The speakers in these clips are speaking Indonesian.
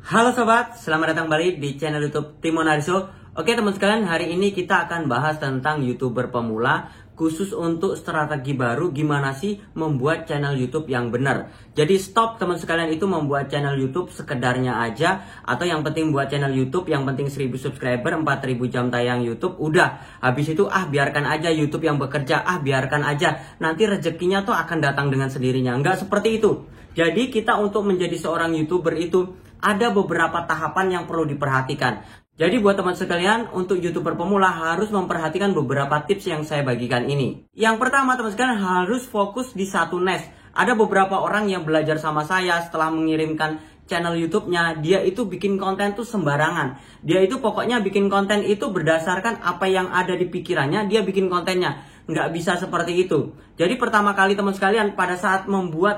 Halo sobat, selamat datang kembali di channel YouTube Timo Nariso. Oke teman sekalian, hari ini kita akan bahas tentang YouTuber pemula, khusus untuk strategi baru gimana sih membuat channel YouTube yang benar. Jadi stop teman sekalian itu membuat channel YouTube sekedarnya aja, atau yang penting buat channel YouTube, yang penting 1000 subscriber, 4000 jam tayang YouTube, udah. Habis itu biarkan aja YouTube yang bekerja, biarkan aja. Nanti rezekinya tuh akan datang dengan sendirinya. Enggak seperti itu. Jadi kita untuk menjadi seorang YouTuber itu ada beberapa tahapan yang perlu diperhatikan. Jadi buat teman sekalian, untuk YouTuber pemula harus memperhatikan beberapa tips yang saya bagikan ini. Yang pertama teman sekalian, harus fokus di satu niche. Ada beberapa orang yang belajar sama saya setelah mengirimkan channel YouTube-nya, dia itu bikin konten tuh sembarangan. Dia itu pokoknya bikin konten itu berdasarkan apa yang ada di pikirannya, dia bikin kontennya. Nggak bisa seperti itu. Jadi pertama kali teman sekalian, pada saat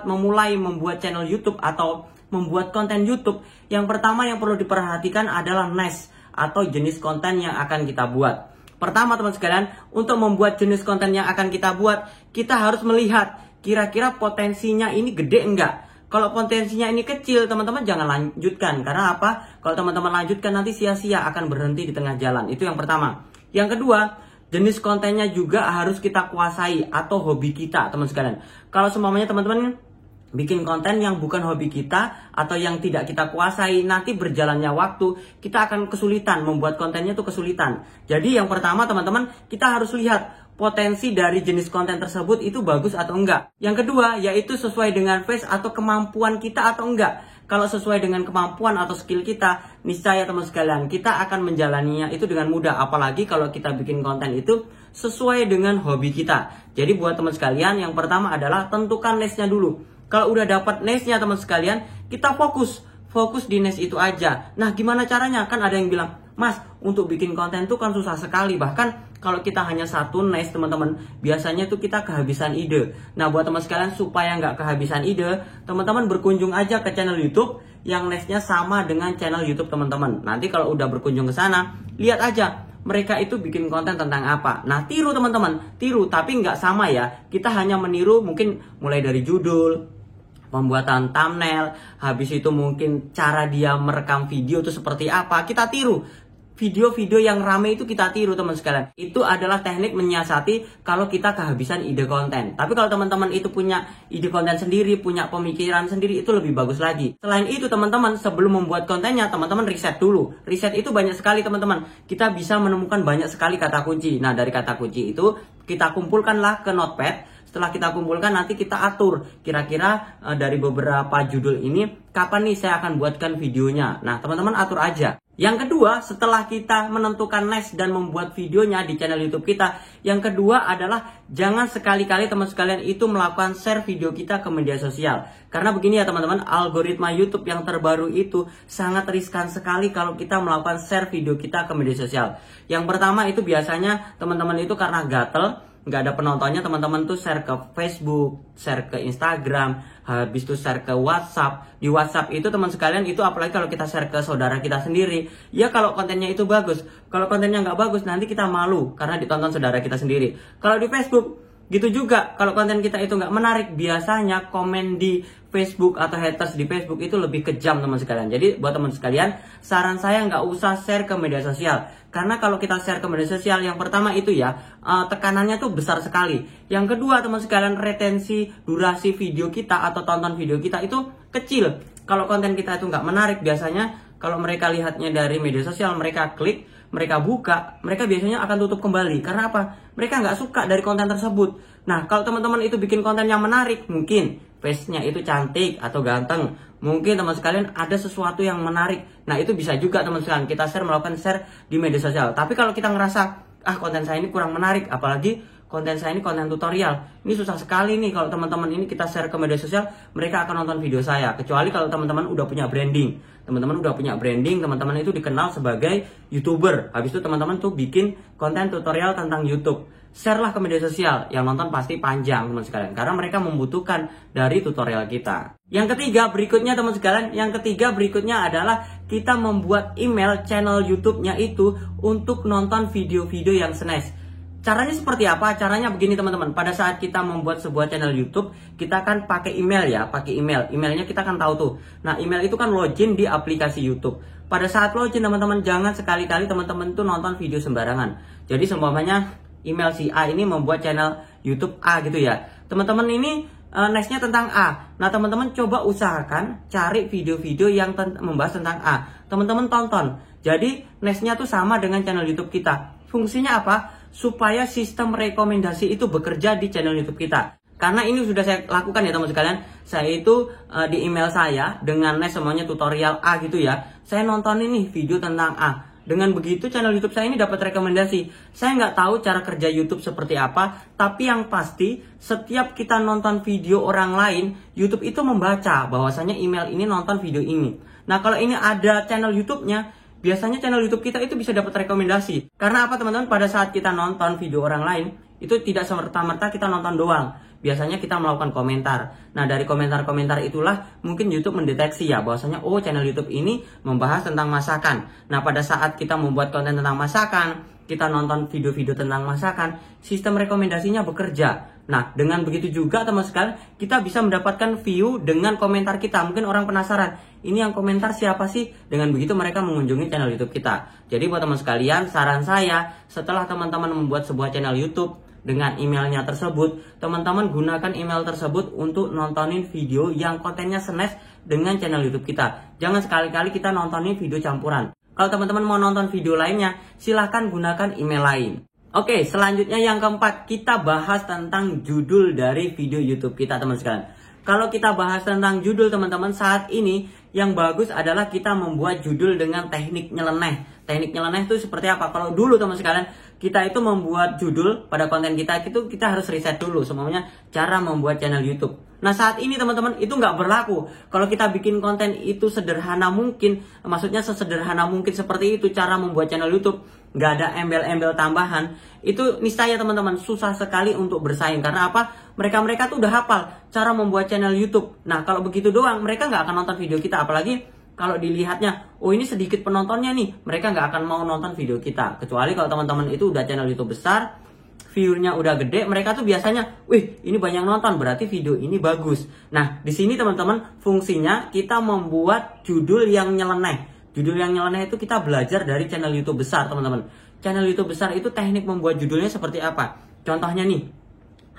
memulai membuat channel YouTube atau membuat konten YouTube, yang pertama yang perlu diperhatikan adalah niche atau jenis konten yang akan kita buat. Pertama teman sekalian, untuk membuat jenis konten yang akan kita buat, kita harus melihat kira-kira potensinya ini gede enggak. Kalau potensinya ini kecil, teman-teman jangan lanjutkan. Karena apa? Kalau teman-teman lanjutkan nanti sia-sia, akan berhenti di tengah jalan. Itu yang pertama. Yang kedua, jenis kontennya juga harus kita kuasai atau hobi kita, teman sekalian. Kalau semuanya teman-teman bikin konten yang bukan hobi kita atau yang tidak kita kuasai, nanti berjalannya waktu kita akan kesulitan membuat kontennya tuh kesulitan. Jadi yang pertama teman-teman, kita harus lihat potensi dari jenis konten tersebut itu bagus atau enggak. Yang kedua yaitu sesuai dengan face atau kemampuan kita atau enggak. Kalau sesuai dengan kemampuan atau skill kita, niscaya teman sekalian kita akan menjalaninya itu dengan mudah. Apalagi kalau kita bikin konten itu sesuai dengan hobi kita. Jadi buat teman sekalian, yang pertama adalah tentukan niche-nya dulu. Kalau udah dapat niche-nya teman sekalian, kita fokus di niche itu aja. Nah, gimana caranya? Kan ada yang bilang, "Mas, untuk bikin konten tuh kan susah sekali." Bahkan kalau kita hanya satu niche, teman-teman, biasanya tuh kita kehabisan ide. Nah, buat teman sekalian supaya nggak kehabisan ide, teman-teman berkunjung aja ke channel YouTube yang niche-nya sama dengan channel YouTube teman-teman. Nanti kalau udah berkunjung ke sana, lihat aja mereka itu bikin konten tentang apa. Nah, tiru teman-teman, tiru, tapi nggak sama ya. Kita hanya meniru mungkin mulai dari judul, pembuatan thumbnail, habis itu mungkin cara dia merekam video itu seperti apa, kita tiru. Video-video yang rame itu kita tiru teman sekalian. Itu adalah teknik menyiasati kalau kita kehabisan ide konten. Tapi kalau teman-teman itu punya ide konten sendiri, punya pemikiran sendiri, itu lebih bagus lagi. Selain itu teman-teman, sebelum membuat kontennya, teman-teman riset dulu. Riset itu banyak sekali teman-teman. Kita bisa menemukan banyak sekali kata kunci. Nah, dari kata kunci itu kita kumpulkanlah ke notepad. Setelah kita kumpulkan, nanti kita atur kira-kira dari beberapa judul ini kapan nih saya akan buatkan videonya. Nah, teman-teman atur aja. Yang kedua, setelah kita menentukan niche dan membuat videonya di channel YouTube kita, yang kedua adalah jangan sekali-kali teman sekalian itu melakukan share video kita ke media sosial. Karena begini ya teman-teman, algoritma YouTube yang terbaru itu sangat riskan sekali kalau kita melakukan share video kita ke media sosial. Yang pertama itu biasanya teman-teman itu karena gatel, nggak ada penontonnya, teman-teman tuh share ke Facebook, share ke Instagram, habis itu share ke WhatsApp. Di WhatsApp itu teman sekalian itu apalagi kalau kita share ke saudara kita sendiri, ya kalau kontennya itu bagus. Kalau kontennya nggak bagus, nanti kita malu karena ditonton saudara kita sendiri. Kalau di Facebook gitu juga, kalau konten kita itu nggak menarik, biasanya komen di Facebook atau haters di Facebook itu lebih kejam teman sekalian. Jadi buat teman sekalian, saran saya nggak usah share ke media sosial. Karena kalau kita share ke media sosial, yang pertama itu ya, tekanannya tuh besar sekali. Yang kedua teman sekalian, retensi durasi video kita atau tonton video kita itu kecil. Kalau konten kita itu nggak menarik, biasanya kalau mereka lihatnya dari media sosial, mereka klik, mereka buka, mereka biasanya akan tutup kembali. Karena apa? Mereka nggak suka dari konten tersebut. Nah, kalau teman-teman itu bikin konten yang menarik, mungkin face-nya itu cantik atau ganteng, mungkin teman sekalian ada sesuatu yang menarik. Nah, itu bisa juga teman sekalian kita melakukan share di media sosial. Tapi kalau kita ngerasa, konten saya ini kurang menarik, apalagi konten saya ini konten tutorial, ini susah sekali nih kalau teman-teman ini kita share ke media sosial, mereka akan nonton video saya. Kecuali kalau teman-teman udah punya branding. Teman-teman udah punya branding, teman-teman itu dikenal sebagai YouTuber. Habis itu teman-teman tuh bikin konten tutorial tentang YouTube. Share lah ke media sosial, yang nonton pasti panjang teman sekalian. Karena mereka membutuhkan dari tutorial kita. Yang ketiga berikutnya teman sekalian, adalah kita membuat email channel YouTube-nya itu untuk nonton video-video yang senes. Caranya seperti apa? Caranya begini teman-teman. Pada saat kita membuat sebuah channel YouTube, kita kan pakai email ya, pakai email. Emailnya kita kan tahu tuh. Nah, email itu kan login di aplikasi YouTube. Pada saat login teman-teman, jangan sekali-kali teman-teman tuh nonton video sembarangan. Jadi seumpamanya email si A ini membuat channel YouTube A gitu ya. Teman-teman ini nextnya tentang A. Nah, teman-teman coba usahakan cari video-video yang membahas tentang A. Teman-teman tonton. Jadi nextnya tuh sama dengan channel YouTube kita. Fungsinya apa? Supaya sistem rekomendasi itu bekerja di channel YouTube kita. Karena ini sudah saya lakukan ya teman-teman sekalian. Saya itu di email saya dengan next semuanya tutorial A gitu ya. Saya nonton ini video tentang A. Dengan begitu channel YouTube saya ini dapat rekomendasi. Saya nggak tahu cara kerja YouTube seperti apa, tapi yang pasti setiap kita nonton video orang lain, YouTube itu membaca bahwasanya email ini nonton video ini. Nah, kalau ini ada channel YouTube-nya, biasanya channel YouTube kita itu bisa dapat rekomendasi. Karena apa teman-teman? Pada saat kita nonton video orang lain, itu tidak semerta-merta kita nonton doang. Biasanya kita melakukan komentar. Nah, dari komentar-komentar itulah mungkin YouTube mendeteksi ya bahwasanya oh channel YouTube ini membahas tentang masakan. Nah, pada saat kita membuat konten tentang masakan, kita nonton video-video tentang masakan, sistem rekomendasinya bekerja. Nah, dengan begitu juga teman sekalian, kita bisa mendapatkan view dengan komentar kita. Mungkin orang penasaran, ini yang komentar siapa sih? Dengan begitu mereka mengunjungi channel YouTube kita. Jadi buat teman sekalian, saran saya, setelah teman-teman membuat sebuah channel YouTube dengan emailnya tersebut, teman-teman gunakan email tersebut untuk nontonin video yang kontennya senes dengan channel YouTube kita. Jangan sekali-kali kita nontonin video campuran. Kalau teman-teman mau nonton video lainnya, silahkan gunakan email lain. Oke, selanjutnya yang keempat, kita bahas tentang judul dari video YouTube kita teman sekalian. Kalau kita bahas tentang judul teman-teman, saat ini yang bagus adalah kita membuat judul dengan teknik nyeleneh. Teknik nyeleneh itu seperti apa? Kalau dulu teman sekalian, kita itu membuat judul pada konten kita itu kita harus riset dulu semuanya cara membuat channel YouTube. Nah, saat ini teman-teman itu nggak berlaku. Kalau kita bikin konten itu sederhana mungkin, maksudnya sesederhana mungkin seperti itu cara membuat channel YouTube, nggak ada embel-embel tambahan, itu niscaya teman-teman susah sekali untuk bersaing. Karena apa? Mereka tuh udah hafal cara membuat channel YouTube. Nah, kalau begitu doang mereka nggak akan nonton video kita. Apalagi kalau dilihatnya, oh ini sedikit penontonnya nih, mereka nggak akan mau nonton video kita. Kecuali kalau teman-teman itu udah channel YouTube besar, view-nya udah gede, mereka tuh biasanya, wih ini banyak nonton, berarti video ini bagus. Nah, di sini teman-teman fungsinya kita membuat judul yang nyeleneh. Judul yang nyeleneh itu kita belajar dari channel YouTube besar teman-teman. Channel YouTube besar itu teknik membuat judulnya seperti apa? Contohnya nih,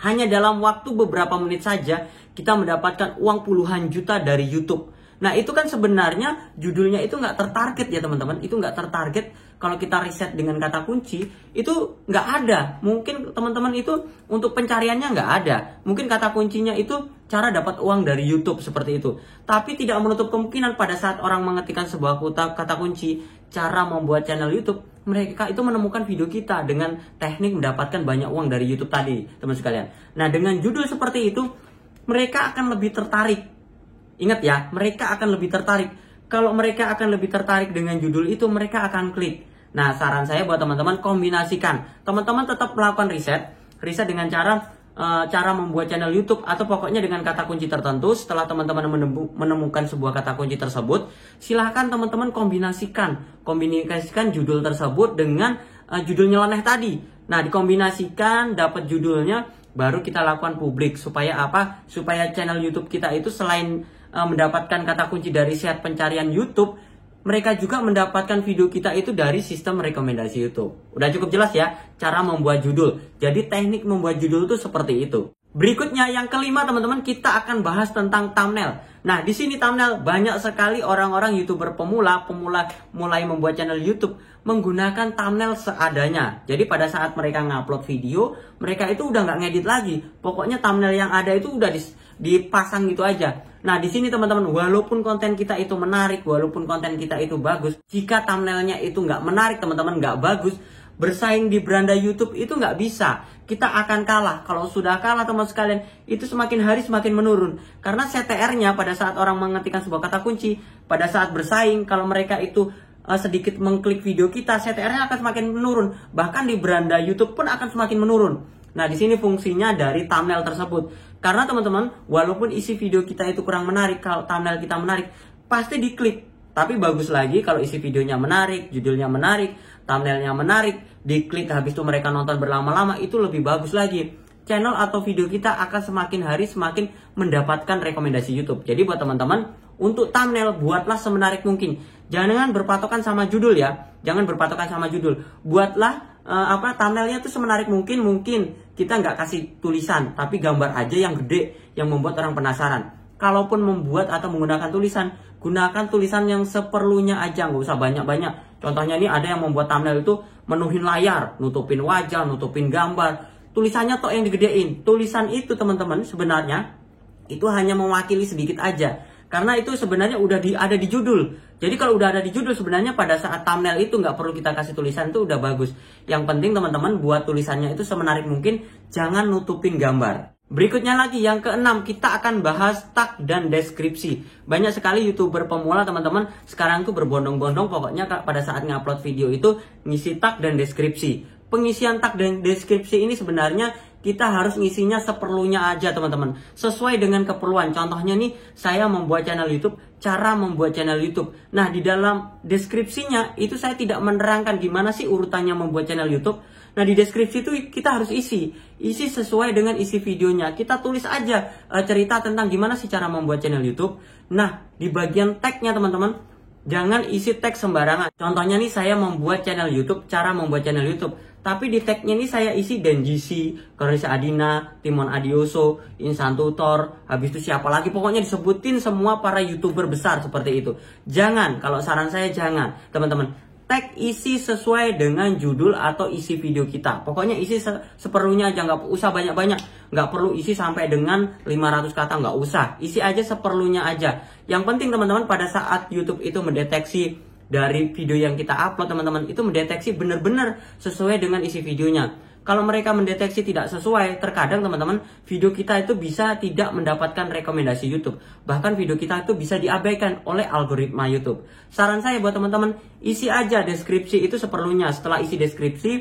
hanya dalam waktu beberapa menit saja kita mendapatkan uang puluhan juta dari YouTube. Nah, itu kan sebenarnya judulnya itu nggak tertarget ya teman-teman. Itu nggak tertarget kalau kita riset dengan kata kunci. Itu nggak ada. Mungkin teman-teman itu untuk pencariannya nggak ada. Mungkin kata kuncinya itu cara dapat uang dari YouTube seperti itu. Tapi tidak menutup kemungkinan pada saat orang mengetikkan sebuah kata kunci cara membuat channel YouTube, mereka itu menemukan video kita dengan teknik mendapatkan banyak uang dari YouTube tadi, teman sekalian. Nah, dengan judul seperti itu, mereka akan lebih tertarik. Ingat ya, mereka akan lebih tertarik. Kalau mereka akan lebih tertarik dengan judul itu, mereka akan klik. Nah, saran saya buat teman-teman, kombinasikan. Teman-teman tetap melakukan riset dengan cara membuat channel YouTube atau pokoknya dengan kata kunci tertentu. Setelah teman-teman menemukan sebuah kata kunci tersebut, silahkan teman-teman kombinasikan judul tersebut dengan judul nyeleneh tadi. Nah, dikombinasikan, dapat judulnya, baru kita lakukan publik. Supaya apa? Supaya channel YouTube kita itu selain mendapatkan kata kunci dari set pencarian YouTube, mereka juga mendapatkan video kita itu dari sistem rekomendasi YouTube. Udah cukup jelas ya cara membuat judul. Jadi teknik membuat judul itu seperti itu. Berikutnya yang kelima teman-teman, kita akan bahas tentang thumbnail. Nah, di sini thumbnail banyak sekali orang-orang YouTuber pemula mulai membuat channel YouTube menggunakan thumbnail seadanya. Jadi pada saat mereka ngupload video, mereka itu udah nggak ngedit lagi. Pokoknya thumbnail yang ada itu udah dipasang gitu aja. Nah, di sini teman-teman, walaupun konten kita itu menarik, walaupun konten kita itu bagus, jika thumbnailnya itu nggak menarik, teman-teman, nggak bagus, bersaing di beranda YouTube itu nggak bisa. Kita akan kalah. Kalau sudah kalah teman sekalian, itu semakin hari semakin menurun. Karena CTR-nya pada saat orang mengetikkan sebuah kata kunci, pada saat bersaing, kalau mereka itu sedikit mengklik video kita, CTR-nya akan semakin menurun. Bahkan di beranda YouTube pun akan semakin menurun. Nah, di sini fungsinya dari thumbnail tersebut. Karena teman-teman, walaupun isi video kita itu kurang menarik, kalau thumbnail kita menarik, pasti diklik. Tapi bagus lagi kalau isi videonya menarik, judulnya menarik, thumbnailnya menarik, diklik habis itu mereka nonton berlama-lama, itu lebih bagus lagi. Channel atau video kita akan semakin hari semakin mendapatkan rekomendasi YouTube. Jadi buat teman-teman, untuk thumbnail buatlah semenarik mungkin. Jangan berpatokan sama judul ya. Jangan berpatokan sama judul. Buatlah thumbnailnya tuh semenarik mungkin. Mungkin kita nggak kasih tulisan, tapi gambar aja yang gede yang membuat orang penasaran. Kalaupun membuat atau menggunakan tulisan, gunakan tulisan yang seperlunya aja, nggak usah banyak-banyak. Contohnya ini ada yang membuat thumbnail itu menuhin layar, nutupin wajah, nutupin gambar. Tulisannya toh yang digedein. Tulisan itu teman-teman sebenarnya itu hanya mewakili sedikit aja. Karena itu sebenarnya udah ada di judul. Jadi kalau udah ada di judul sebenarnya pada saat thumbnail itu nggak perlu kita kasih tulisan, itu udah bagus. Yang penting teman-teman buat tulisannya itu semenarik mungkin, jangan nutupin gambar. Berikutnya lagi yang keenam, kita akan bahas tag dan deskripsi. Banyak sekali YouTuber pemula teman-teman sekarang tuh berbondong-bondong pokoknya pada saat ngupload video itu ngisi tag dan deskripsi. Pengisian tag dan deskripsi ini sebenarnya kita harus ngisinya seperlunya aja teman-teman, sesuai dengan keperluan. Contohnya nih, saya membuat channel YouTube, cara membuat channel YouTube. Nah, di dalam deskripsinya itu saya tidak menerangkan gimana sih urutannya membuat channel YouTube. Nah, di deskripsi itu kita harus isi sesuai dengan isi videonya. Kita tulis aja cerita tentang gimana sih cara membuat channel YouTube. Nah, di bagian tagnya teman-teman, jangan isi tag sembarangan. Contohnya nih, saya membuat channel YouTube, cara membuat channel YouTube. Tapi di tagnya ini saya isi Denjisi, Clarissa Adina, Timon Adioso, Insan Tutor, habis itu siapa lagi, pokoknya disebutin semua para YouTuber besar seperti itu. Jangan, kalau saran saya jangan, teman-teman. Tag isi sesuai dengan judul atau isi video kita. Pokoknya isi seperlunya aja, nggak usah banyak-banyak. Nggak perlu isi sampai dengan 500 kata, nggak usah. Isi aja seperlunya aja. Yang penting teman-teman, pada saat YouTube itu mendeteksi dari video yang kita upload teman-teman, itu mendeteksi benar-benar sesuai dengan isi videonya. Kalau mereka mendeteksi tidak sesuai, terkadang teman-teman video kita itu bisa tidak mendapatkan rekomendasi YouTube. Bahkan video kita itu bisa diabaikan oleh algoritma YouTube. Saran saya buat teman-teman, isi aja deskripsi itu seperlunya. Setelah isi deskripsi,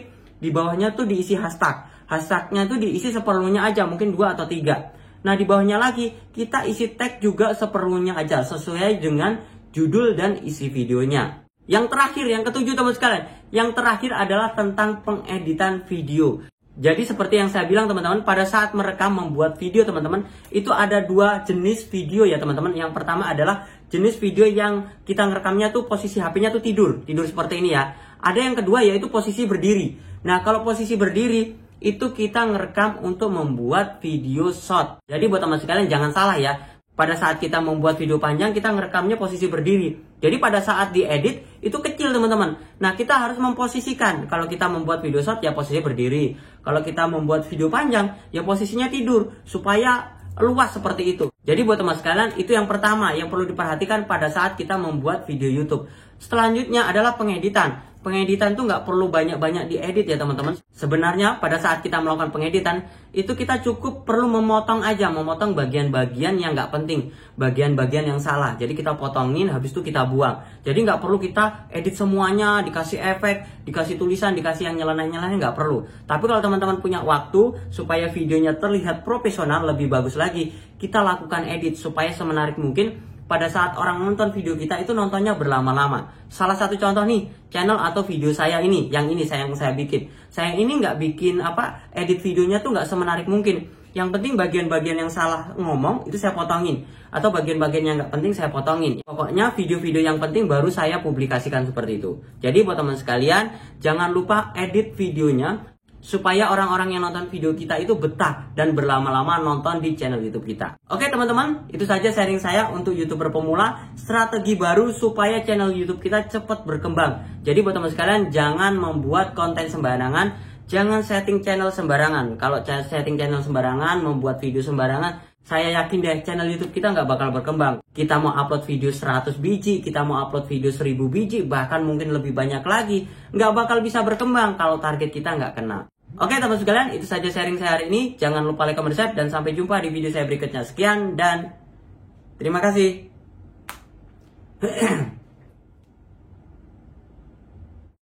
di bawahnya tuh diisi hashtag. Hashtagnya tuh diisi seperlunya aja, mungkin 2 atau 3. Nah, di bawahnya lagi kita isi tag juga seperlunya aja, sesuai dengan judul dan isi videonya. Yang terakhir, yang ketujuh teman sekalian, yang terakhir adalah tentang pengeditan video. Jadi seperti yang saya bilang teman-teman, pada saat merekam membuat video teman-teman, itu ada 2 jenis video ya teman-teman. Yang pertama adalah jenis video yang kita ngerekamnya tuh posisi HP-nya tuh tidur seperti ini ya. Ada yang kedua yaitu posisi berdiri. Nah, kalau posisi berdiri itu kita ngerekam untuk membuat video short. Jadi buat teman sekalian jangan salah ya. Pada saat kita membuat video panjang, kita ngerekamnya posisi berdiri. Jadi pada saat diedit, itu kecil teman-teman. Nah, kita harus memposisikan. Kalau kita membuat video short, ya posisinya berdiri. Kalau kita membuat video panjang, ya posisinya tidur. Supaya luas seperti itu. Jadi buat teman sekalian, itu yang pertama yang perlu diperhatikan pada saat kita membuat video YouTube. Selanjutnya adalah pengeditan. Pengeditan tuh nggak perlu banyak-banyak diedit ya teman-teman. Sebenarnya pada saat kita melakukan pengeditan, itu kita cukup perlu memotong aja, memotong bagian-bagian yang nggak penting, bagian-bagian yang salah. Jadi kita potongin, habis itu kita buang. Jadi nggak perlu kita edit semuanya, dikasih efek, dikasih tulisan, dikasih yang nyeleneh-nyeleneh, nggak perlu. Tapi kalau teman-teman punya waktu supaya videonya terlihat profesional, lebih bagus lagi, kita lakukan edit supaya semenarik mungkin. Pada saat orang nonton video kita itu nontonnya berlama-lama. Salah satu contoh nih, channel atau video saya ini, yang saya bikin. Saya ini nggak bikin edit videonya tuh nggak semenarik mungkin. Yang penting bagian-bagian yang salah ngomong itu saya potongin, atau bagian-bagian yang nggak penting saya potongin. Pokoknya video-video yang penting baru saya publikasikan seperti itu. Jadi buat teman sekalian, jangan lupa edit videonya supaya orang-orang yang nonton video kita itu betah dan berlama-lama nonton di channel YouTube kita. Oke teman-teman, itu saja sharing saya untuk YouTuber pemula, strategi baru supaya channel YouTube kita cepat berkembang. Jadi buat teman sekalian, jangan membuat konten sembarangan, jangan setting channel sembarangan. Kalau setting channel sembarangan, membuat video sembarangan, saya yakin deh channel YouTube kita nggak bakal berkembang. Kita mau upload video 100 biji, kita mau upload video 1000 biji, bahkan mungkin lebih banyak lagi, nggak bakal bisa berkembang kalau target kita nggak kena. Oke teman sekalian, itu saja sharing saya hari ini. Jangan lupa like, comment, share, dan sampai jumpa di video saya berikutnya. Sekian dan terima kasih.